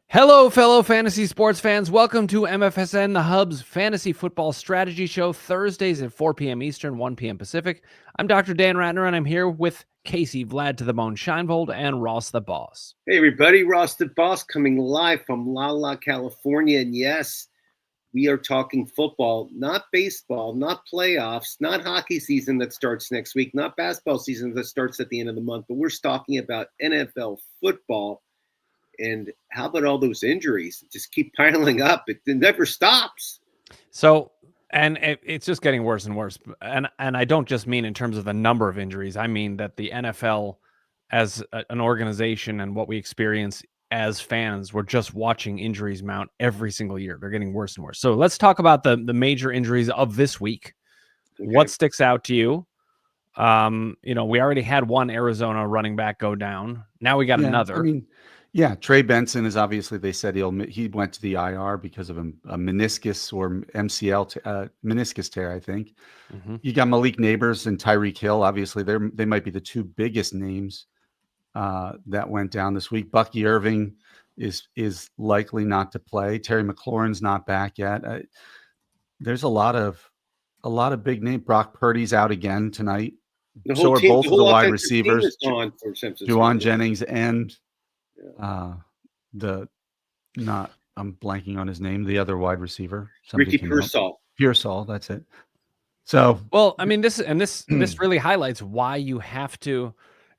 Hello, fellow fantasy sports fans. Welcome to MFSN, the Hub's fantasy football strategy show, Thursdays at 4 p.m. Eastern, 1 p.m. Pacific. I'm Dr. Dan Ratner, and I'm here with Casey Vlad to the Bone Scheinvold and Ross the Boss. Hey, everybody. Ross the Boss coming live from La, California. And yes, we are talking football, not baseball, not playoffs, not hockey season that starts next week, not basketball season that starts at the end of the month, but we're talking about NFL football. And how about all those injuries? Just keep piling up. It never stops. So, and it's just getting worse and worse. And I don't just mean in terms of the number of injuries. I mean that the NFL as an organization and what we experience as fans, we're just watching injuries mount every single year. They're getting worse and worse. So let's talk about the major injuries of this week. Okay. What sticks out to you? We already had one Arizona running back go down. Now we got another. Trey Benson is obviously, they said he went to the IR because of a meniscus or MCL meniscus tear, I think. Mm-hmm. You got Malik Nabers and Tyreek Hill. Obviously, they might be the two biggest names that went down this week. Bucky Irving is likely not to play. Terry McLaurin's not back yet. There's a lot of big names. Brock Purdy's out again tonight. So are both of the wide receivers, Juwan Jennings and I'm blanking on his name, the other wide receiver. Ricky Pearsall, that's it. So, well, I mean, this really highlights why you have to.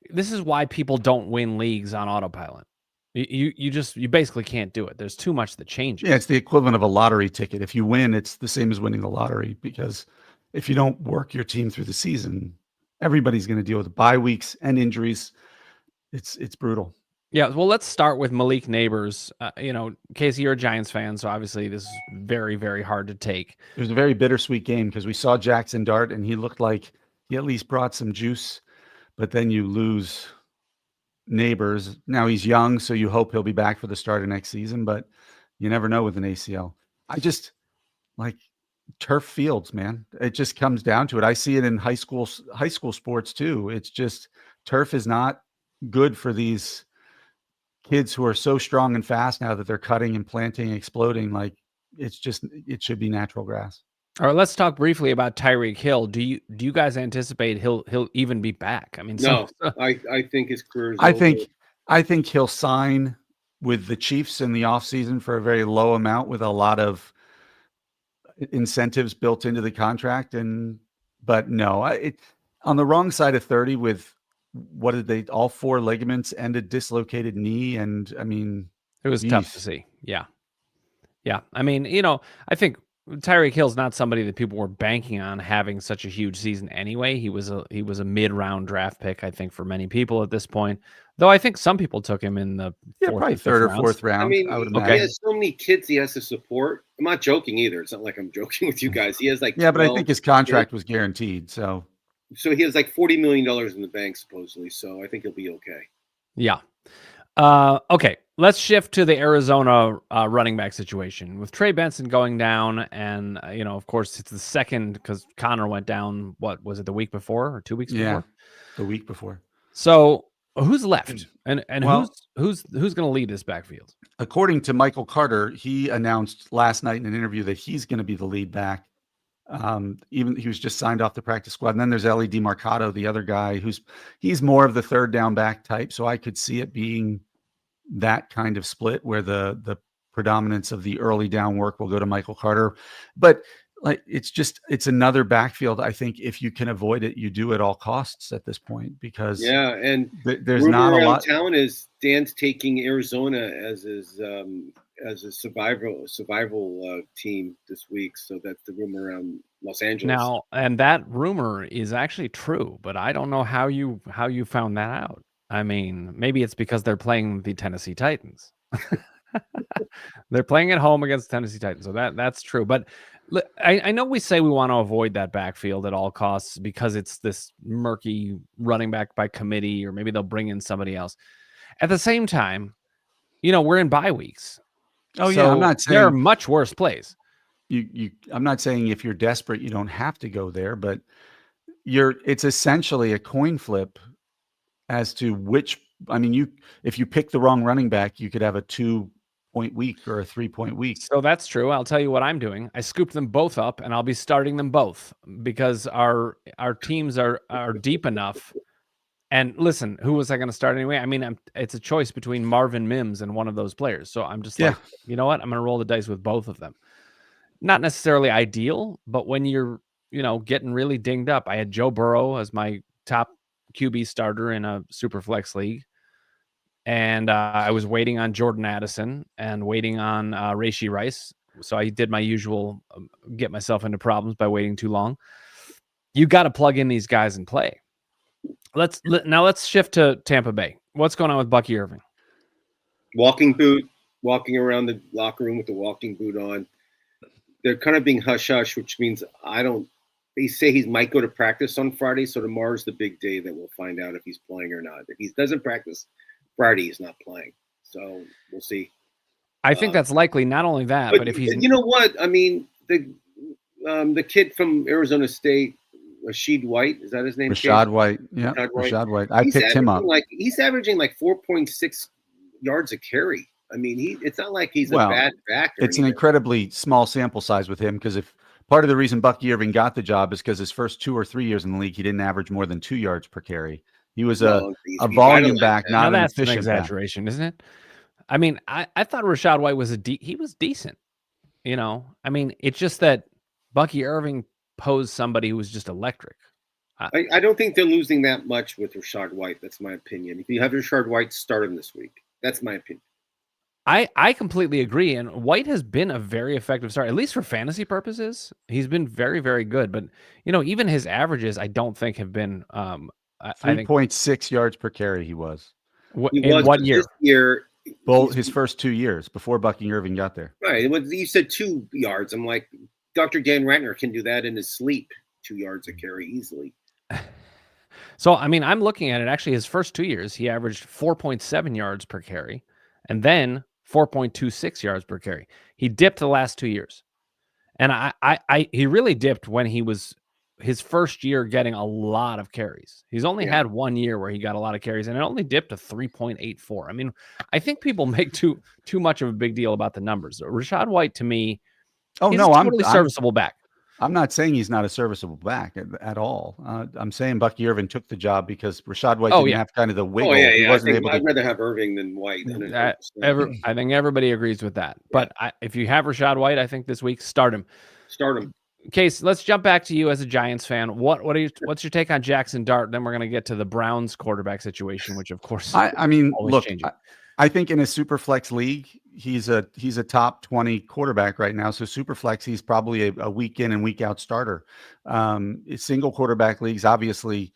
This is why people don't win leagues on autopilot. You basically can't do it. There's too much that changes. Yeah, it's the equivalent of a lottery ticket. If you win, it's the same as winning the lottery, because if you don't work your team through the season, everybody's going to deal with bye weeks and injuries. It's brutal. Yeah, well, let's start with Malik Nabers. Casey, you're a Giants fan, so obviously this is very, very hard to take. It was a very bittersweet game because we saw Jackson Dart, and he looked like he at least brought some juice, but then you lose Nabers. Now he's young, so you hope he'll be back for the start of next season, but you never know with an ACL. I just like turf fields, man. It just comes down to it. I see it in high school sports too. It's just turf is not good for these kids who are so strong and fast now that they're cutting and planting and exploding. Like it should be natural grass. All right, let's talk briefly about Tyreek Hill. Do you guys anticipate he'll even be back? I mean, no, I think his career is over. I think he'll sign with the Chiefs in the offseason for a very low amount with a lot of incentives built into the contract. But no, on the wrong side of 30 with what did they, all four ligaments and a dislocated knee. And I mean, it was tough to see. Yeah. I mean, I think Tyreek Hill's not somebody that people were banking on having such a huge season anyway. He was a mid-round draft pick, I think, for many people at this point. Though I think some people took him in the probably third or fourth round. I mean, he has so many kids he has to support. I'm not joking either. It's not like I'm joking with you guys. He has like but I think his contract was guaranteed. So he has like $40 million in the bank supposedly. So I think he'll be okay. Yeah. Okay. Let's shift to the Arizona running back situation with Trey Benson going down. And, of course, it's the second because Connor went down. What was it, the week before or 2 weeks before? Yeah, the week before. So who's left? And who's going to lead this backfield? According to Michael Carter, he announced last night in an interview that he's going to be the lead back. Even he was just signed off the practice squad. And then there's Ellie DeMarcado, the other guy he's more of the third down back type. So I could see it being that kind of split where the predominance of the early down work will go to Michael Carter. But like, it's another backfield. I think if you can avoid it, you do at all costs at this point, because and there's not a lot. Town is Dan's taking Arizona as a survival team this week. So that's the rumor around Los Angeles now, and that rumor is actually true, but I don't know how you found that out. I mean, maybe it's because they're playing the Tennessee Titans. They're playing at home against the Tennessee Titans, so that's true. But I know we say we want to avoid that backfield at all costs because it's this murky running back by committee, or maybe they'll bring in somebody else. At the same time, we're in bye weeks. Oh, so I'm not saying there are much worse plays. I'm not saying if you're desperate, you don't have to go there, but it's essentially a coin flip as to which. I mean, if you pick the wrong running back, you could have a 2 point week or a 3-point week. So that's true. I'll tell you what I'm doing. I scooped them both up, and I'll be starting them both because our teams are deep enough. And listen, who was I going to start anyway? I mean, it's a choice between Marvin Mims and one of those players. So I'm just like, you know what? I'm going to roll the dice with both of them. Not necessarily ideal, but when you're, getting really dinged up. I had Joe Burrow as my top QB starter in a super flex league. And I was waiting on Jordan Addison and waiting on Rashee Rice. So I did my usual get myself into problems by waiting too long. You got to plug in these guys and play. Let's shift to Tampa Bay. What's going on with Bucky Irving? Walking around the locker room with the walking boot on. They're kind of being hush-hush, which means they say he might go to practice on Friday, so tomorrow's the big day that we'll find out if he's playing or not. If he doesn't practice Friday, he's not playing. So we'll see. I think that's likely. Not only that, but if he's... You know what? I mean, the kid from Arizona State, Rashad White, is that his name? Rashad White. Yeah, Rashad White. I picked him up. He's averaging 4.6 yards a carry. I mean, it's not like he's a bad back. It's an incredibly small sample size with him because if part of the reason Bucky Irving got the job is because his first 2 or 3 years in the league, he didn't average more than 2 yards per carry. He was a volume back, not an efficient an exaggeration, back. Isn't it? I mean, I thought Rashad White was he was decent. I mean, it's just that Bucky Irving posed somebody who was just electric. I don't think they're losing that much with Rashad White. That's my opinion. If you have Rashad White, start him this week. That's my opinion. I completely agree. And White has been a very effective start, at least for fantasy purposes. He's been very, very good. But, even his averages, I don't think have been 3.6 yards per carry he was. In what year? This year, his first 2 years before Bucky Irving got there. Right. You said 2 yards. I'm like, Dr. Dan Ratner can do that in his sleep, 2 yards a carry easily. So, I mean, I'm looking at it. Actually, his first 2 years, he averaged 4.7 yards per carry and then 4.26 yards per carry. He dipped the last 2 years. And he really dipped when he was his first year getting a lot of carries. He's only had 1 year where he got a lot of carries, and it only dipped to 3.84. I mean, I think people make too much of a big deal about the numbers. Rashad White, to me, he's a totally serviceable back. I'm not saying he's not a serviceable back at all. I'm saying Bucky Irving took the job because Rashad White didn't have kind of the wiggle. I'd rather have Irving than White. I think everybody agrees with that. But if you have Rashad White, I think this week, start him. Case, let's jump back to you as a Giants fan. What's your take on Jackson Dart? Then we're going to get to the Browns quarterback situation, which of course, I mean, look, I think in a super flex league, he's a top 20 quarterback right now. So super flex, he's probably a week in and week out starter. Single quarterback leagues, obviously,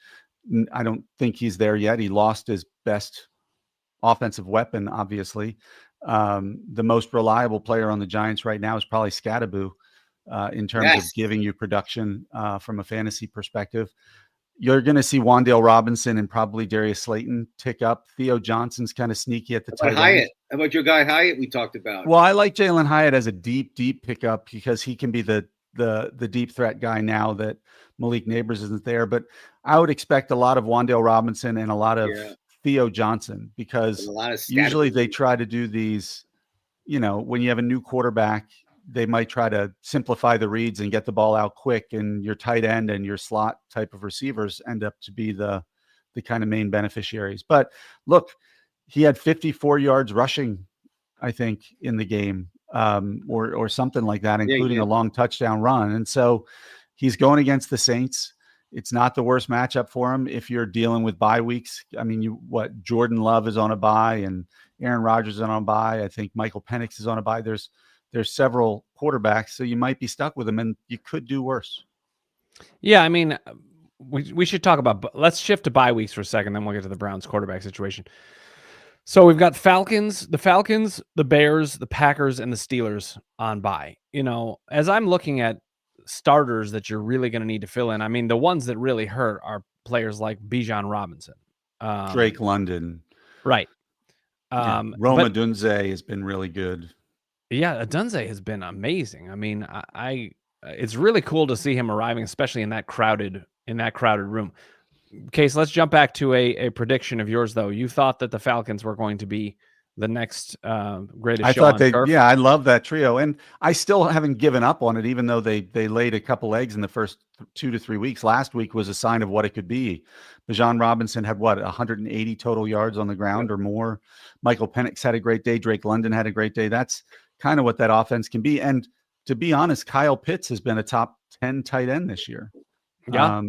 I don't think he's there yet. He lost his best offensive weapon, obviously. The most reliable player on the Giants right now is probably Scattaboo in terms of giving you production from a fantasy perspective. You're going to see Wan'Dale Robinson and probably Darius Slayton tick up. Theo Johnson's kind of sneaky at the tight end. Hyatt. How about your guy Hyatt we talked about? Well, I like Jalen Hyatt as a deep pickup because he can be the deep threat guy now that Malik Neighbors isn't there. But I would expect a lot of Wan'Dale Robinson and a lot of Theo Johnson because usually they try to do these, when you have a new quarterback, they might try to simplify the reads and get the ball out quick, and your tight end and your slot type of receivers end up to be the kind of main beneficiaries. But look, he had 54 yards rushing, I think, in the game, or something like that, including a long touchdown run. And so he's going against the Saints. It's not the worst matchup for him if you're dealing with bye weeks. I mean, Jordan Love is on a bye and Aaron Rodgers is on a bye. I think Michael Penix is on a bye. There's several quarterbacks, so you might be stuck with them, and you could do worse. Yeah, I mean, we should talk about. Let's shift to bye weeks for a second, then we'll get to the Browns quarterback situation. So we've got the Falcons, the Bears, the Packers, and the Steelers on bye. As I'm looking at starters that you're really going to need to fill in, I mean, the ones that really hurt are players like Bijan Robinson, Drake London, right? Roma Dunze has been really good. Yeah, Dunze has been amazing. I mean, it's really cool to see him arriving, especially in that crowded room. Case, let's jump back to a prediction of yours, though. You thought that the Falcons were going to be the next greatest I show thought on they, turf. yeah, I love that trio, and I still haven't given up on it, even though they laid a couple eggs in the first 2 to 3 weeks. Last week was a sign of what it could be. Bijan Robinson had 180 total yards on the ground or more. Michael Penix had a great day. Drake London had a great day. That's kind of what that offense can be. And to be honest, Kyle Pitts has been a top 10 tight end this year. Yeah.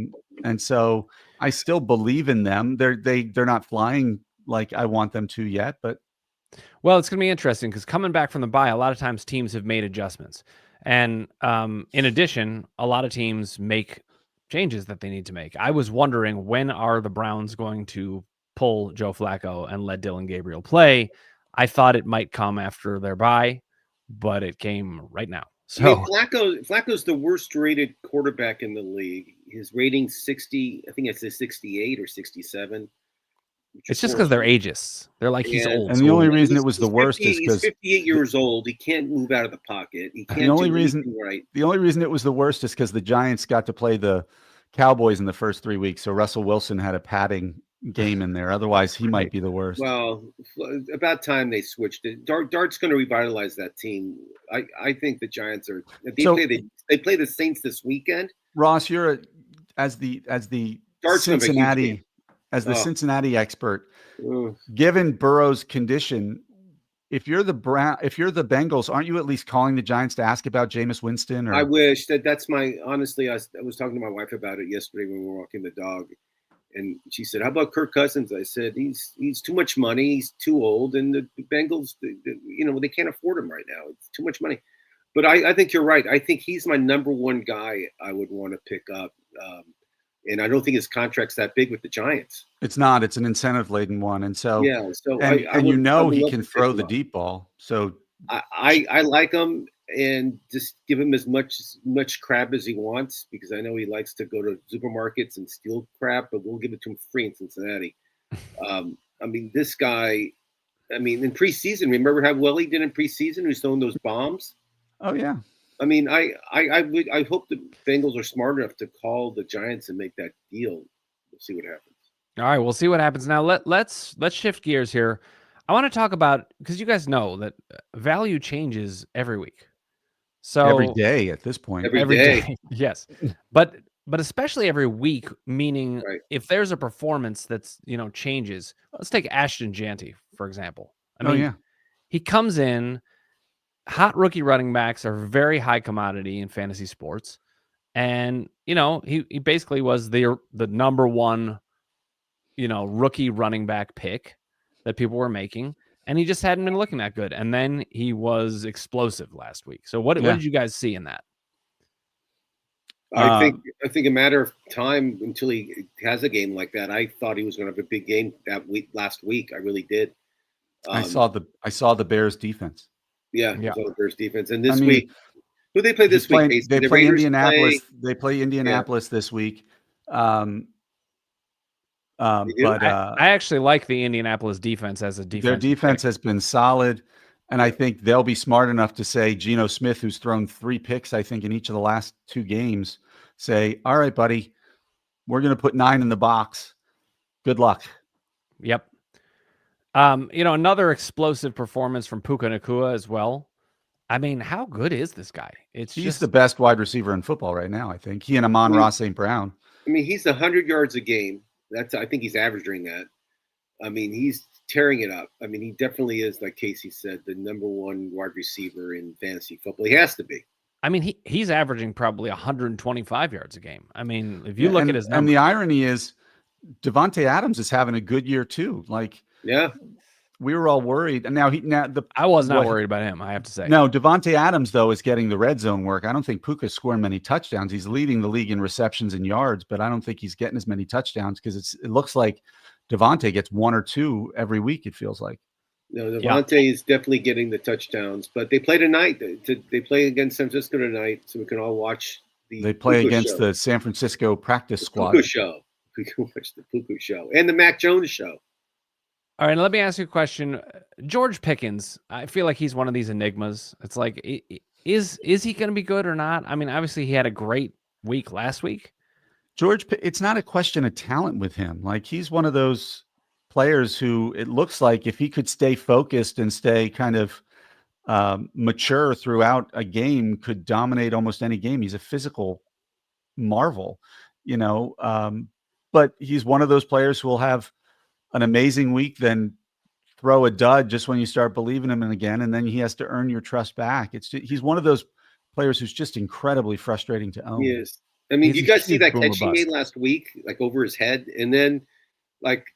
And so I still believe in them. They're not flying like I want them to yet, but Well, it's going to be interesting because coming back from the bye, a lot of times teams have made adjustments. And in addition, a lot of teams make changes that they need to make. I was wondering, when are the Browns going to pull Joe Flacco and let Dillon Gabriel play? I thought it might come after their bye, but it came right now. So I mean, Flacco's the worst rated quarterback in the league. His rating's 60, I think it's a 68 or 67. it's just because they're ageist. They're like, he's old. And the only reason it was the worst is he's because 58 years old. He can't move out of the pocket. He can't the only do reason anything right. the only reason it was the worst is because the Giants got to play the Cowboys in the first 3 weeks. So Russell Wilson had a padding game in there. Otherwise, he might be the worst. Well, about time they switched it. Dart's going to revitalize that team. I think the Giants are. They play the Saints this weekend. Ross, you're as the Dart's Cincinnati Cincinnati expert. Ugh. Given Burrow's condition, if you're the Bengals, aren't you at least calling the Giants to ask about Jameis Winston? Or I wish that's my honestly. I was talking to my wife about it yesterday when we were walking the dog, and she said, "How about Kirk Cousins?" I said, "He's too much money. He's too old, and the Bengals, they can't afford him right now. It's too much money." But I think you're right. I think he's my number one guy I would want to pick up. And I don't think his contract's that big with the Giants. It's not. It's an incentive-laden one, and so yeah. So he can throw the deep ball. So I like him, and just give him as much crab as he wants, because I know he likes to go to supermarkets and steal crap, but we'll give it to him free in Cincinnati. I mean, this guy. I mean, in preseason, remember how well he did in preseason? He was throwing those bombs. Oh yeah. I mean, I hope the Bengals are smart enough to call the Giants and make that deal. We'll see what happens. All right, we'll see what happens. Now let's shift gears here. I want to talk about, because you guys know that value changes every week. So every day at this point. Every day. Yes. But especially every week, meaning Right. if there's a performance that's, changes. Let's take Ashton Janty, for example. I mean, he comes in. Hot rookie running backs are very high commodity in fantasy sports. And, he basically was the number one, rookie running back pick that people were making. And he just hadn't been looking that good. And then he was explosive last week. So what did you guys see in that? I think a matter of time until he has a game like that. I thought he was going to have a big game last week. I really did. I saw the Bears defense. Yeah. The Bears defense. And this week, who they play this week? They play Indianapolis. They play Indianapolis this week. I actually like the Indianapolis defense as a defense. Their defense has been solid, and I think they'll be smart enough to say Geno Smith, who's thrown 3 picks, I think, in each of the last 2 games, say, "All right, buddy, we're going to put 9 in the box. Good luck." Yep. Another explosive performance from Puka Nacua as well. I mean, how good is this guy? He's the best wide receiver in football right now, I think. He and Amon-Ra St. Brown. I mean, he's 100 yards a game. I think he's averaging that. I mean, he's tearing it up. I mean, he definitely is, like Casey said, the number one wide receiver in fantasy football. He has to be. I mean, he's averaging probably 125 yards a game. I mean, if you look at his numbers. And the irony is Devontae Adams is having a good year too. Yeah. We were all worried. And I was not worried about him, I have to say. No, Devontae Adams, though, is getting the red zone work. I don't think Puka's scoring many touchdowns. He's leading the league in receptions and yards, but I don't think he's getting as many touchdowns because it looks like Devontae gets 1 or 2 every week, it feels like. No, Devontae is definitely getting the touchdowns, but they play tonight. They play against San Francisco tonight, so we can all watch They play against the San Francisco practice squad. Puka show. We can watch the Puka show and the Mac Jones show. All right, let me ask you a question. George Pickens, I feel like he's one of these enigmas. It's like, is he going to be good or not? I mean, obviously he had a great week last week. It's not a question of talent with him. He's one of those players who it looks like if he could stay focused and stay kind of mature throughout a game, could dominate almost any game. He's a physical marvel, but he's one of those players who will have an amazing week, then throw a dud just when you start believing him in again, and then he has to earn your trust back. He's one of those players who's just incredibly frustrating to own. He is. I mean, He's you a guys see huge that boomer catch he bust. made last week, like over his head, and then like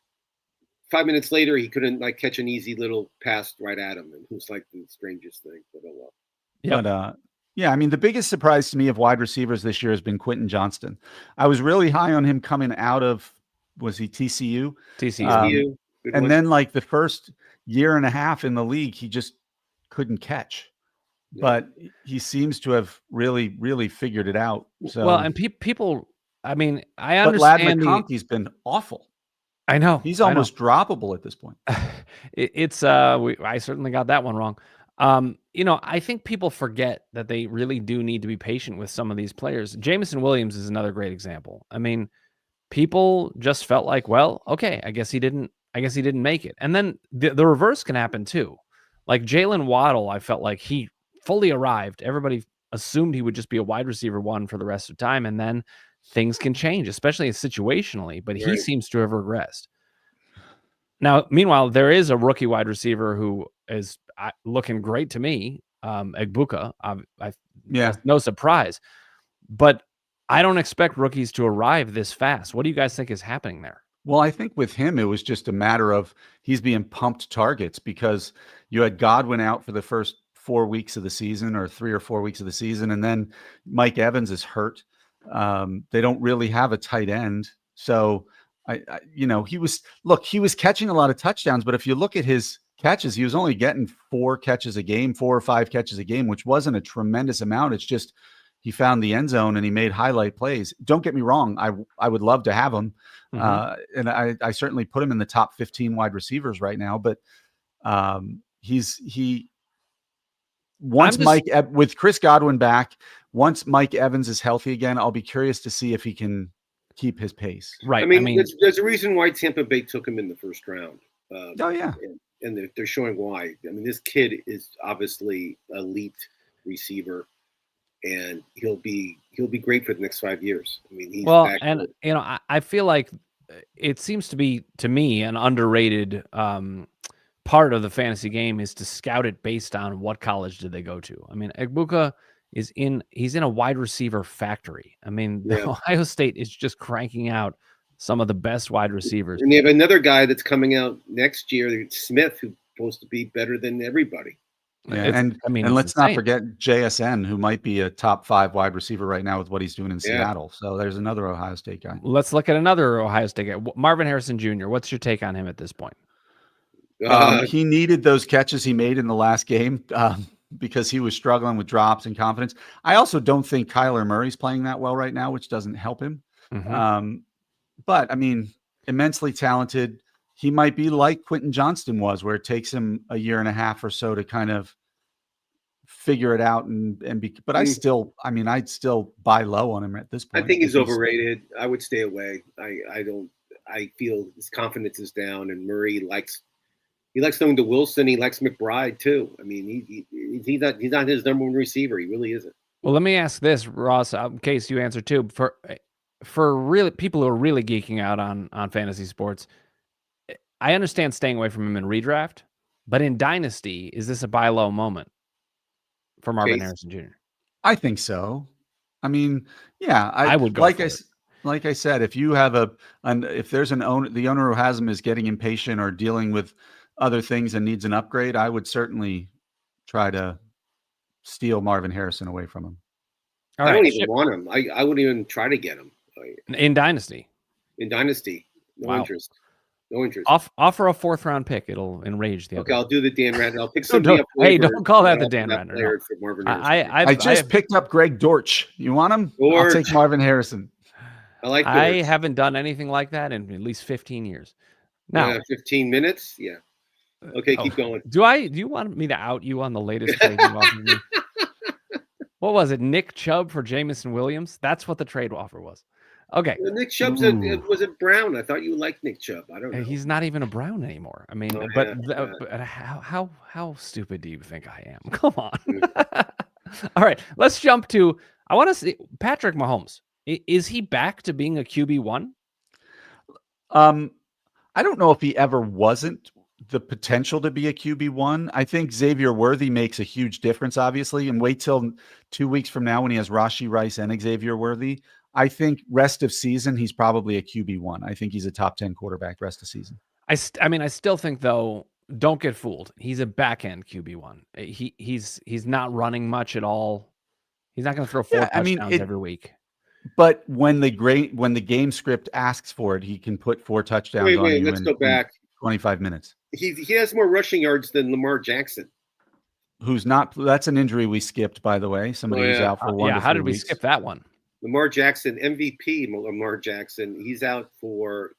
5 minutes later, he couldn't like catch an easy little pass right at him, and it was like the strangest thing. But oh well. Yep. But yeah, I mean, the biggest surprise to me of wide receivers this year has been Quentin Johnston. I was really high on him coming out of, was he TCU? TCU. Good And one. then like the first year and a half in the league, he just couldn't catch. Yeah. But he seems to have really, really figured it out. So, Well, and people, I mean, I but Lad understand McConkey's been awful. I know He's almost droppable at this point. I certainly got that one wrong. I think people forget that they really do need to be patient with some of these players. Jameson Williams is another great example. I mean, people just felt like, well, okay, I guess he didn't make it. And then the reverse can happen too. Like Jalen Waddle, I felt like he fully arrived. Everybody assumed he would just be a wide receiver one for the rest of time, and then things can change, especially situationally, but he Right. seems to have regressed. Now, meanwhile, there is a rookie wide receiver who is looking great to me, Egbuka. That's no surprise. But I don't expect rookies to arrive this fast. What do you guys think is happening there? Well, I think with him, it was just a matter of he's being pumped targets because you had Godwin out for the first 4 weeks of the season or 3 or 4 weeks of the season. And then Mike Evans is hurt. They don't really have a tight end. So, he was catching a lot of touchdowns, but if you look at his catches, he was only getting 4 catches a game, 4 or 5 catches a game, which wasn't a tremendous amount. It's just he found the end zone and he made highlight plays. Don't get me wrong. I would love to have him. Mm-hmm. And I certainly put him in the top 15 wide receivers right now, but with Chris Godwin back, once Mike Evans is healthy again, I'll be curious to see if he can keep his pace. Right. I mean there's a reason why Tampa Bay took him in the first round. Oh yeah. And they're showing why. I mean, this kid is obviously elite receiver, and he'll be great for the next 5 years. I mean, he's back and I feel like it seems to be, to me, an underrated part of the fantasy game is to scout it based on what college did they go to. I mean, Egbuka he's in a wide receiver factory. I mean, Ohio State is just cranking out some of the best wide receivers. And they have another guy that's coming out next year, Smith, who's supposed to be better than everybody. Yeah, and let's not forget JSN, who might be a top 5 wide receiver right now with what he's doing in Seattle. So there's another Ohio State guy. Let's look at another Ohio State guy, Marvin Harrison Jr. What's your take on him at this point? He needed those catches he made in the last game because he was struggling with drops and confidence. I also don't think Kyler Murray's playing that well right now, which doesn't help him. Mm-hmm. But I mean, immensely talented. He might be like Quentin Johnston was, where it takes him a year and a half or so to kind of figure it out but I'd still buy low on him at this point. I think he's overrated. I would stay away. I feel his confidence is down, and Murray likes throwing to Wilson. He likes McBride too. I mean, he's not his number one receiver. He really isn't. Well, let me ask this, Ross, in case you answer too. For really people who are really geeking out on fantasy sports, I understand staying away from him in redraft, but in Dynasty, is this a buy low moment for Marvin Harrison Jr.? I think so. I mean, yeah, I would go. Like I said, if you have if there's the owner who has him is getting impatient or dealing with other things and needs an upgrade, I would certainly try to steal Marvin Harrison away from him. I don't even want him. I wouldn't even try to get him in Dynasty. No interest. No interest. Offer a 4th round pick. It'll enrage the other. Okay, I'll do the Dan Ratner. I'll pick somebody up. Hey, don't call that the Dan Ratner. No. I just picked up Greg Dortch. You want him? I'll take Marvin Harrison. I haven't done anything like that in at least 15 years. Now, 15 minutes? Yeah. Okay, keep going. Do you want me to out you on the latest trade you offered me? What was it? Nick Chubb for Jameson Williams? That's what the trade offer was. Okay. Nick Chubb's was it Brown? I thought you liked Nick Chubb. I don't know. He's not even a Brown anymore. I mean, but how stupid do you think I am? Come on. All right, let's jump to. I want to see Patrick Mahomes. Is he back to being a QB1? I don't know if he ever wasn't the potential to be a QB1. I think Xavier Worthy makes a huge difference, obviously, and wait till 2 weeks from now when he has Rashee Rice and Xavier Worthy. I think rest of season, he's probably a QB1. I think he's a top 10 quarterback rest of season. I mean, I still think, though, don't get fooled. He's a back-end QB1. He's not running much at all. He's not going to throw 4 touchdowns every week. But when the game script asks for it, he can put 4 touchdowns on you let's go back. 25 minutes. He has more rushing yards than Lamar Jackson. Who's not? That's an injury we skipped, by the way. Somebody who's out for 1 to 3 weeks. How did we skip that one? Lamar Jackson, MVP Lamar Jackson. He's out for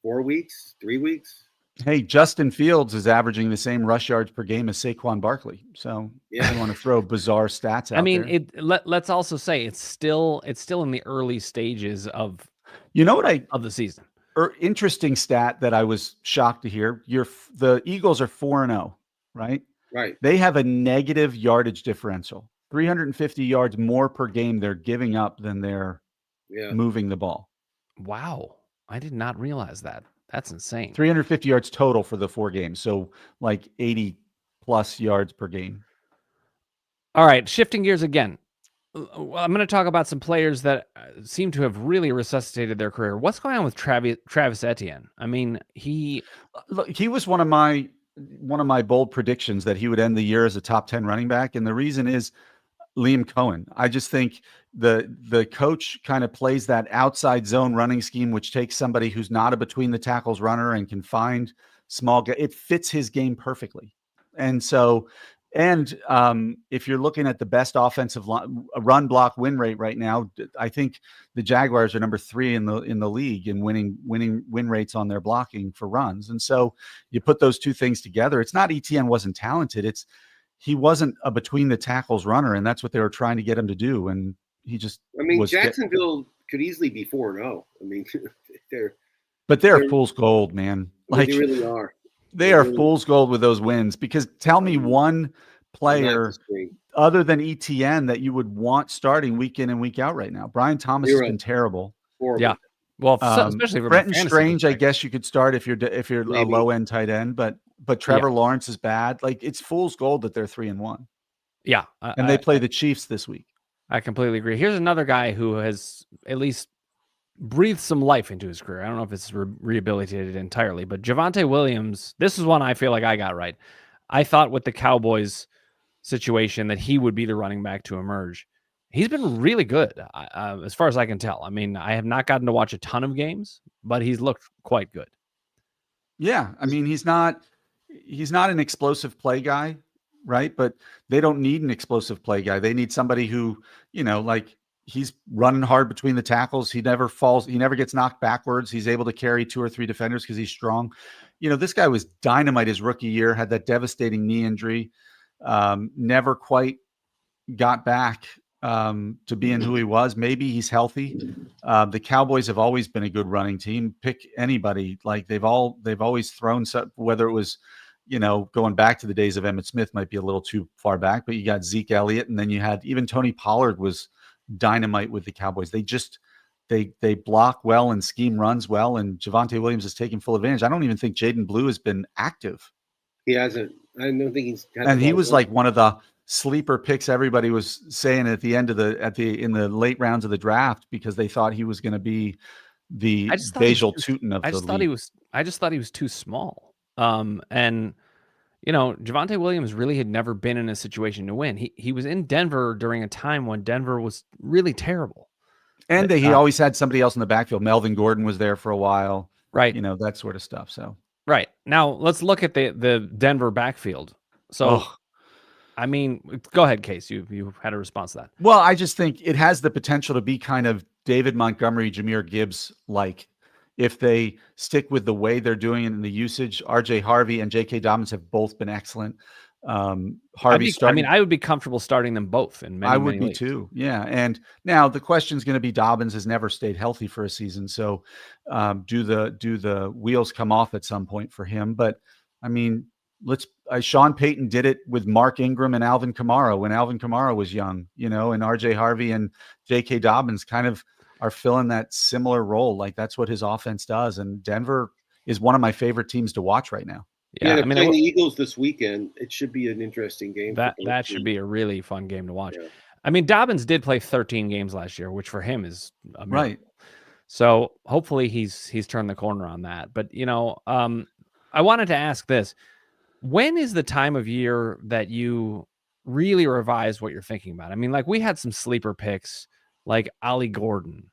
4 weeks, 3 weeks. Hey, Justin Fields is averaging the same rush yards per game as Saquon Barkley. So I don't want to throw bizarre stats out. I mean, let's also say it's still in the early stages of of the season. Interesting stat that I was shocked to hear. The Eagles are 4-0, right? Right. They have a negative yardage differential. 350 yards more per game they're giving up than they're moving the ball. Wow. I did not realize that. That's insane. 350 yards total for the 4 games. So like 80 plus yards per game. All right. Shifting gears again. I'm going to talk about some players that seem to have really resuscitated their career. What's going on with Travis Etienne? I mean, he was one of my bold predictions that he would end the year as a top 10 running back. And the reason is Liam Cohen. I just think the coach kind of plays that outside zone running scheme, which takes somebody who's not a between the tackles runner and can find small. It fits his game perfectly. And so, if you're looking at the best offensive run block win rate right now, I think the Jaguars are number 3 in the league in winning win rates on their blocking for runs. And so you put those two things together. It's not Etienne wasn't talented. He wasn't a between the tackles runner, and that's what they were trying to get him to do. And he just, Jacksonville could easily be 4-0. I mean, they're fool's gold, man. Like they really are. They are fool's gold with those wins, because tell me one player other than Etienne that you would want starting week in and week out right now. Brian Thomas has been terrible. Horrible. Yeah. Well, especially for Brenton Strange, I guess you could start if you're a low end tight end, but Trevor Lawrence is bad. Like, it's fool's gold that they're 3-1. Yeah. And they play the Chiefs this week. I completely agree. Here's another guy who has at least breathed some life into his career. I don't know if it's rehabilitated entirely, but Javonte Williams, this is one I feel like I got right. I thought with the Cowboys situation that he would be the running back to emerge. He's been really good, as far as I can tell. I mean, I have not gotten to watch a ton of games, but he's looked quite good. Yeah, I mean, he's not an explosive play guy, right? But they don't need an explosive play guy. They need somebody who, like, he's running hard between the tackles. He never falls. He never gets knocked backwards. He's able to carry 2 or 3 defenders because he's strong. This guy was dynamite his rookie year, had that devastating knee injury, never quite got back to being who he was. Maybe he's healthy. The Cowboys have always been a good running team. Pick anybody. Like, they've always thrown, whether it was, going back to the days of Emmitt Smith might be a little too far back, but you got Zeke Elliott, and then you had even Tony Pollard was dynamite with the Cowboys. They block well and scheme runs well, and Javonte Williams is taking full advantage. I don't even think Jaden Blue has been active. He hasn't. I don't think he's. And he was like one of the sleeper picks everybody was saying at the end of in the late rounds of the draft, because they thought he was going to be the Bajal Tutin of the league. I just thought he was too small. And Javonte Williams really had never been in a situation to win. He was in Denver during a time when Denver was really terrible. And he always had somebody else in the backfield. Melvin Gordon was there for a while. Right. That sort of stuff. So right. Now let's look at the Denver backfield. So I mean, go ahead, Case. You had a response to that. Well, I just think it has the potential to be kind of David Montgomery, Jahmyr Gibbs like, if they stick with the way they're doing it in the usage. RJ Harvey and J.K. Dobbins have both been excellent. Harvey starting. I would be comfortable starting them both in many. I would many be leagues. too. Yeah. And now the question is going to be, Dobbins has never stayed healthy for a season. So do the wheels come off at some point for him? But I mean, Sean Payton did it with Mark Ingram and Alvin Kamara when Alvin Kamara was young, and RJ Harvey and J.K. Dobbins kind of are filling that similar role. Like that's what his offense does. And Denver is one of my favorite teams to watch right now. Yeah, they're playing the Eagles this weekend. It should be an interesting game. That should be a really fun game to watch. Yeah. I mean, Dobbins did play 13 games last year, which for him is a miracle. Right. So hopefully he's turned the corner on that. But I wanted to ask this: when is the time of year that you really revise what you're thinking about? I mean, like we had some sleeper picks, like Ollie Gordon,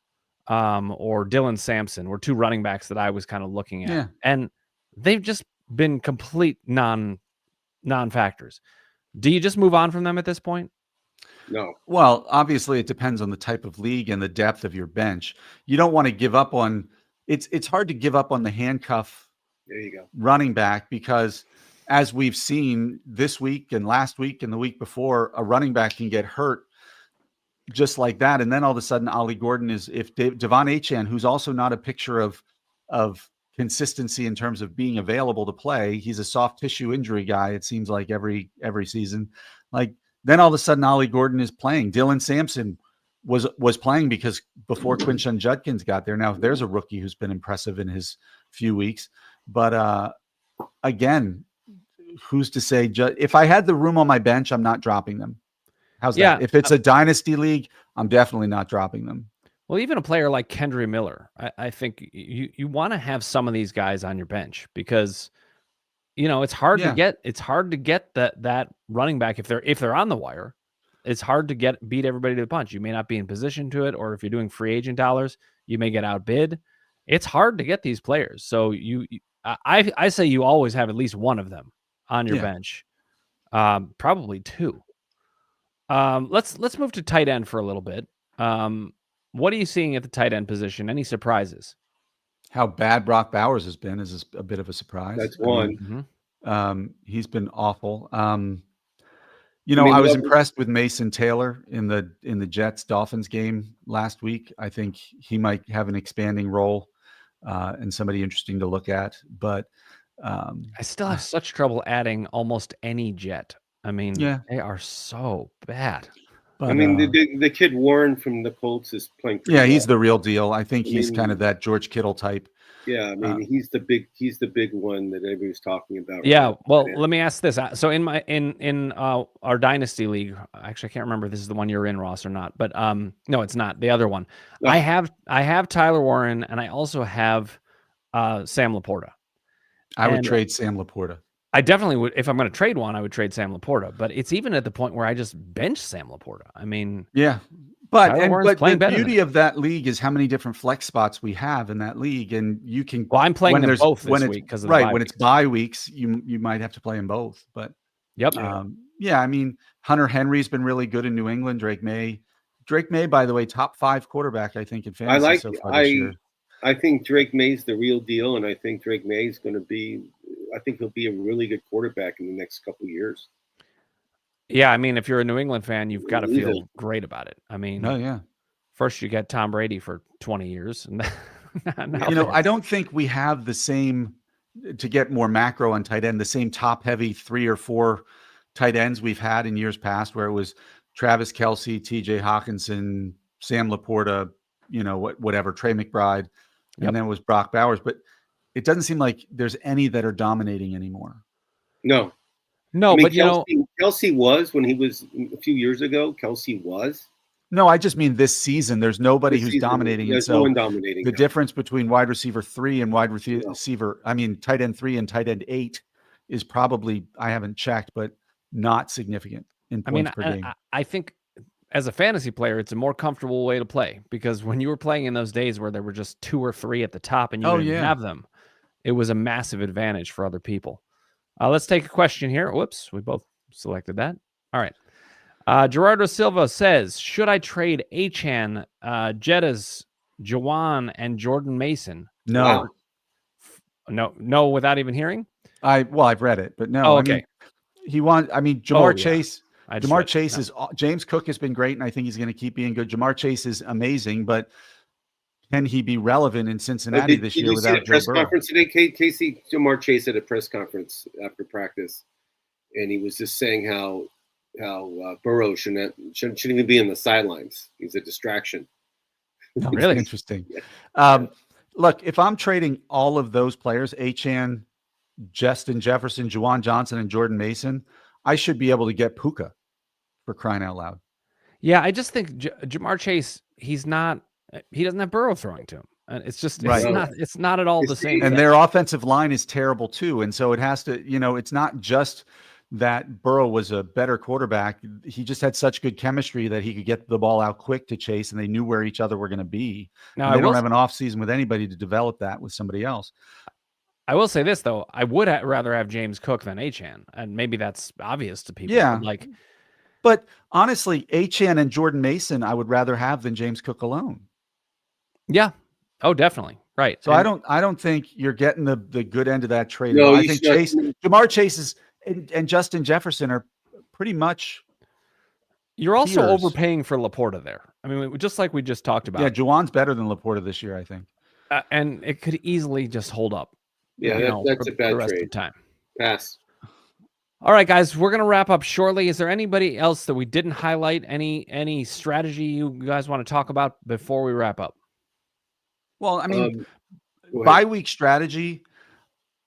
or Dylan Sampson, were two running backs that I was kind of looking at, and they've just been complete non-factors. Do you just move on from them at this point? No. Well, obviously it depends on the type of league and the depth of your bench. You don't want to give up on it's hard to give up on the handcuff running back, because as we've seen this week and last week and the week before, a running back can get hurt just like that. And then all of a sudden Ollie Gordon if Devon Achane, who's also not a picture of consistency in terms of being available to play. He's a soft tissue injury guy. It seems like every season, like then all of a sudden Ollie Gordon is playing. Dylan Sampson was playing because before Quinshon Judkins got there. Now there's a rookie who's been impressive in his few weeks, but again, who's to say, if I had the room on my bench, I'm not dropping them. How's that? If it's a dynasty league, I'm definitely not dropping them. Well, even a player like Kendre Miller, I think you want to have some of these guys on your bench because, it's hard to get that running back if they're on the wire. It's hard to beat everybody to the punch. You may not be in position to it, or if you're doing free agent dollars, you may get outbid. It's hard to get these players. So I say you always have at least one of them on your bench, probably two. Let's move to tight end for a little bit. What are you seeing at the tight end position? Any surprises? How bad Brock Bowers has been is a bit of a surprise. That's one. He's been awful. I was impressed with Mason Taylor in the Jets Dolphins game last week. I think he might have an expanding role and somebody interesting to look at. But I still have such trouble adding almost any Jet. I mean, they are so bad. But, I mean, the kid Warren from the Colts is playing. He's the real deal. I think he's kind of that George Kittle type. Yeah, I mean, he's the big one that everybody's talking about. Yeah, well, let me ask this. So in our dynasty league, actually, I can't remember if this is the one you're in, Ross, or not. But no, it's not. The other one. No. I have Tyler Warren, and I also have Sam Laporta. I would trade Sam Laporta. I definitely would. If I'm going to trade one, I would trade Sam Laporta. But it's even at the point where I just bench Sam Laporta. I mean, but the beauty of that league is how many different flex spots we have in that league, and you can. Well, I'm playing them both this week because of when it's bye weeks, you might have to play them both. But I mean, Hunter Henry's been really good in New England. Drake May, by the way, top 5 quarterback I think in fantasy so far this year. I think Drake May's the real deal, and I think Drake May's going to be. I think he'll be a really good quarterback in the next couple of years. Yeah, I mean, if you're a New England fan, you've got to feel great about it. I mean, first you get Tom Brady for 20 years, and I don't think we have the same. To get more macro on tight end, the same top-heavy 3 or 4 tight ends we've had in years past, where it was Travis Kelce, T.J. Hawkinson, Sam Laporta, whatever, Trey McBride, and then it was Brock Bowers, but. It doesn't seem like there's any that are dominating anymore. No, I mean, but Kelce was when he was a few years ago. Kelce was. No, I just mean this season. There's nobody who's dominating. There's no one dominating. The difference between wide receiver 3 and wide receiver, tight end 3 and tight end 8 is probably, I haven't checked, but not significant in points per game. I think as a fantasy player, it's a more comfortable way to play because when you were playing in those days where there were just 2 or 3 at the top and you didn't have them, it was a massive advantage for other people. Let's take a question here. Whoops, we both selected that. All right. Gerardo Silva says, should I trade Achane, Jettas, Jawan, and Jordan Mason? No. No, without even hearing? I've read it, but no. Oh, okay. I mean, Jamar Chase. Jamar Chase is James Cook has been great, and I think he's going to keep being good. Jamar Chase is amazing, but can he be relevant in Cincinnati this year without Joe Burrow? Did you see the press conference today, Casey? Jamar Chase at a press conference after practice, and he was just saying how Burrow shouldn't even be in the sidelines. He's a distraction. Oh, really interesting. Yeah. Look, if I'm trading all of those players, Achane, Justin Jefferson, Juwan Johnson, and Jordan Mason, I should be able to get Puka, for crying out loud. Yeah, I just think Jamar Chase, he doesn't have Burrow throwing to him. And it's just, it's not at all the same. And their offensive line is terrible too. And so it has to, it's not just that Burrow was a better quarterback. He just had such good chemistry that he could get the ball out quick to Chase, and they knew where each other were going to be. Now, they don't have an offseason with anybody to develop that with somebody else. I will say this, though. I would rather have James Cook than Achane, and maybe that's obvious to people. Yeah. But honestly, Achane and Jordan Mason, I would rather have than James Cook alone. Yeah. Oh, definitely. Right. So I don't think you're getting the good end of that trade. No, I think Jamar Chase and Justin Jefferson are pretty much. You're also overpaying for Laporta there. I mean, just like we just talked about. Yeah, Juwan's better than Laporta this year, I think. And it could easily just hold up. Yeah, that's a bad rest trade. Of time. Pass. All right, guys, we're going to wrap up shortly. Is there anybody else that we didn't highlight? Any strategy you guys want to talk about before we wrap up? Well, I mean, bye-week strategy.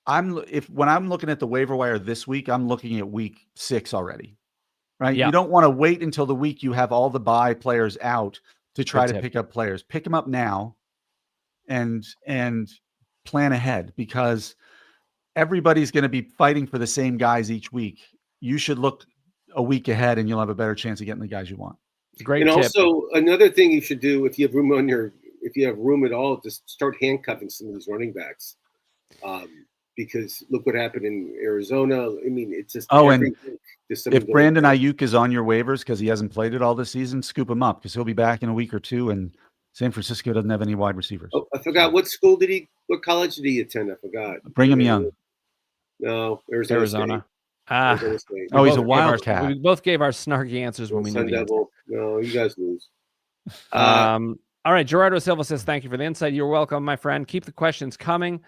When I'm looking at the waiver wire this week, I'm looking at week 6 already, right? Yeah. You don't want to wait until the week you have all the bye players out to try to pick up players. Pick them up now, and plan ahead, because everybody's going to be fighting for the same guys each week. You should look a week ahead, and you'll have a better chance of getting the guys you want. Great. And tip. Also, another thing you should do if you have room at all, just start handcuffing some of these running backs. Because look what happened in Arizona. I mean, it's just if Brandon Ayuk is on your waivers because he hasn't played it all this season, scoop him up, because he'll be back in a week or two, and San Francisco doesn't have any wide receivers. Oh, I forgot what college did he attend? I forgot. Brigham Young. No, Arizona. Arizona State. Oh, he's a Wildcat. We both gave our snarky answers when we knew the answer. No, you guys lose. All right, Gerardo Silva says, thank you for the insight. You're welcome, my friend. Keep the questions coming.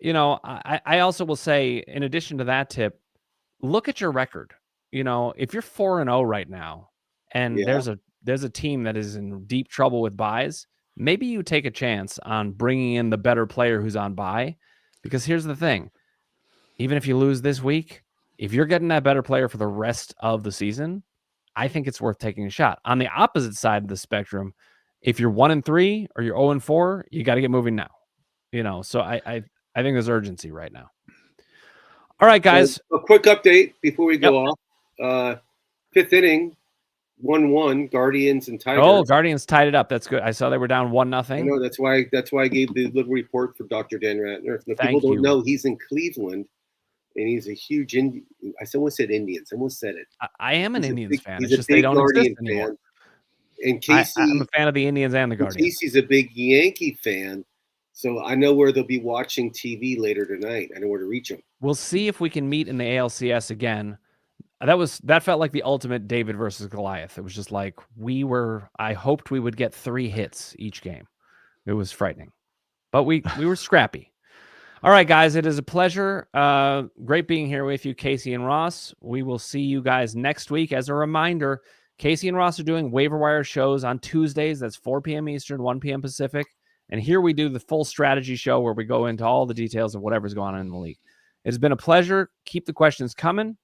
I also will say, in addition to that tip, look at your record. If you're 4-0 right now, and there's a team that is in deep trouble with buys, maybe you take a chance on bringing in the better player who's on bye. Because here's the thing. Even if you lose this week, if you're getting that better player for the rest of the season, I think it's worth taking a shot. On the opposite side of the spectrum, if you're 1-3 or you're 0-4, you got to get moving now. So I think there's urgency right now. All right, guys. So a quick update before we go off. 5th inning, 1-1, Guardians and Tigers. Oh, Guardians tied it up. That's good. I saw they were down 1-0. I know, that's why I gave the little report for Dr. Dan Ratner. If people don't know, he's in Cleveland, and he's a huge Indian. I almost said Indians. I almost said it. I am an Indians fan. He's a big Guardian fan. And Casey, I'm a fan of the Indians and the Guardians. Casey's a big Yankee fan, so I know where they'll be watching TV later tonight. I know where to reach them. We'll see if we can meet in the ALCS again. That felt like the ultimate David versus Goliath. It was just like I hoped we would get 3 hits each game. It was frightening, but we were scrappy. All right, guys, it is a pleasure. Great being here with you, Casey and Ross. We will see you guys next week. As a reminder, Casey and Ross are doing waiver wire shows on Tuesdays. That's 4 p.m. Eastern, 1 p.m. Pacific. And here we do the full strategy show where we go into all the details of whatever's going on in the league. It's been a pleasure. Keep the questions coming.